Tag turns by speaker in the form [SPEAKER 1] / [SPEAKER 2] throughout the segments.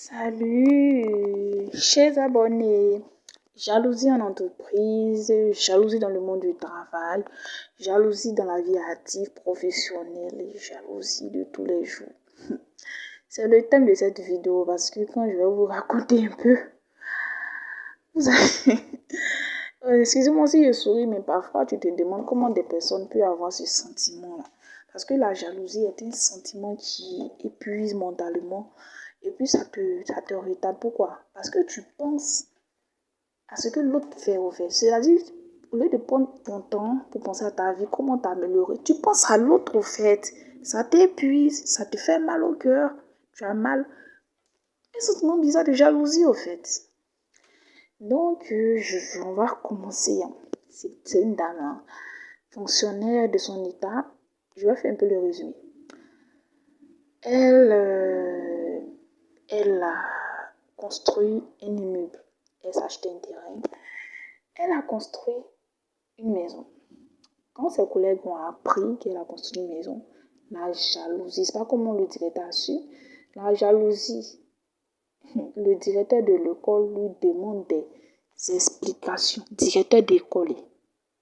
[SPEAKER 1] Salut, chers abonnés. Jalousie en entreprise, jalousie dans le monde du travail, jalousie dans la vie active, professionnelle et jalousie de tous les jours. C'est le thème de cette vidéo parce que quand je vais vous raconter un peu, vous allez... Excusez-moi si je souris, mais parfois tu te demandes comment des personnes peuvent avoir ce sentiment-là. Parce que la jalousie est un sentiment qui épuise mentalement et puis ça te retarde. Pourquoi? Parce que tu penses à ce que l'autre fait au fait. C'est-à-dire, au lieu de prendre ton temps pour penser à ta vie, comment t'améliorer, tu penses à l'autre au fait. Ça t'épuise, ça te fait mal au cœur, tu as mal. Un sentiment bizarre de jalousie au fait. Donc, on va recommencer. C'est une dame, hein, fonctionnaire de son état. Je vais faire un peu le résumé. Elle a construit un immeuble. Elle s'est acheté un terrain. Elle a construit une maison. Quand ses collègues ont appris qu'elle a construit une maison, la jalousie, c'est pas comment le directeur a su, la jalousie, le directeur de l'école lui demande des explications. Directeur d'école,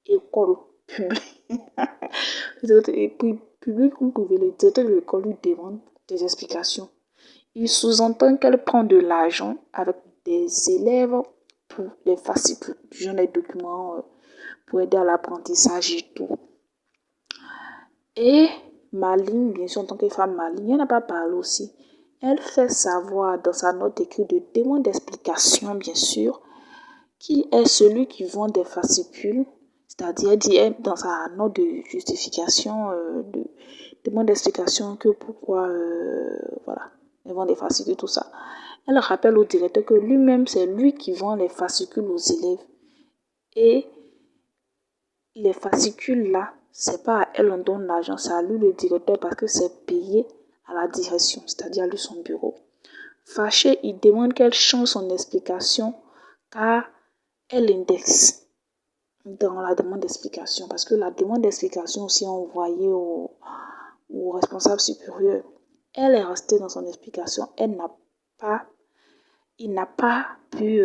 [SPEAKER 1] école publique, public ou privé, le directeur de l'école lui demande des explications. Il sous-entend qu'elle prend de l'argent avec des élèves pour les fascicules, genre les documents pour aider à l'apprentissage et tout. Et maligne, bien sûr, en tant que femme maligne, elle n'a pas parlé aussi. Elle fait savoir dans sa note écrite de demande d'explication, bien sûr, qui est celui qui vend des fascicules. C'est-à-dire, elle dit dans sa note de justification, de demande d'explication que pourquoi, voilà, elle vend des fascicules, tout ça. Elle rappelle au directeur que lui-même, c'est lui qui vend les fascicules aux élèves. Et les fascicules là, c'est pas à elle on donne l'argent, c'est à lui le directeur parce que c'est payé à la direction, c'est-à-dire à lui son bureau. Fâché, il demande qu'elle change son explication car elle indexe dans la demande d'explication parce que la demande d'explication aussi est envoyée au responsable supérieur. Elle est restée dans son explication, il n'a pas pu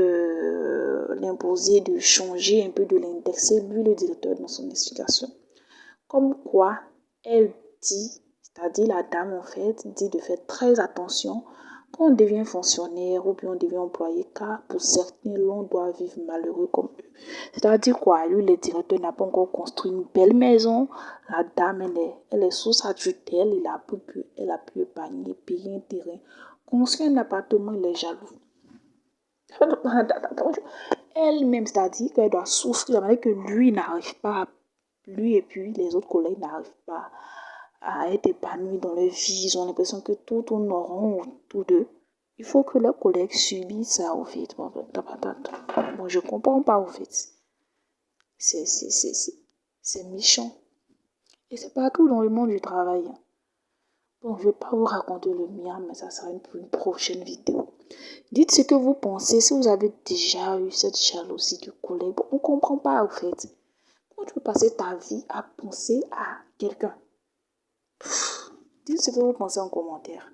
[SPEAKER 1] l'imposer de changer un peu, de l'indexer, lui le directeur dans son explication. Comme quoi, elle dit, c'est-à-dire la dame en fait, dit de faire très attention quand on devient fonctionnaire ou bien on devient employé, car pour certains, l'on doit vivre malheureux comme eux. C'est-à-dire quoi, lui le directeur n'a pas encore construit une belle maison, la dame elle est sous sa tutelle, elle a pu épargner, payer un terrain, construire un appartement, il est jaloux. Elle-même, c'est-à-dire qu'elle doit souffrir avec que lui n'arrive pas, lui et puis les autres collègues n'arrivent pas à être épanouis dans leur vie. Ils ont l'impression que tout tourne en rond autour d'eux. Il faut que leurs collègues subissent ça au fait. Bon, je comprends pas au fait. C'est méchant. Et c'est partout dans le monde du travail. Bon, je ne vais pas vous raconter le mien, mais ça sera pour une prochaine vidéo. Dites ce que vous pensez, si vous avez déjà eu cette jalousie du collègue. Bon, on ne comprend pas, en fait. Comment tu peux passer ta vie à penser à quelqu'un? Dites ce que vous pensez en commentaire.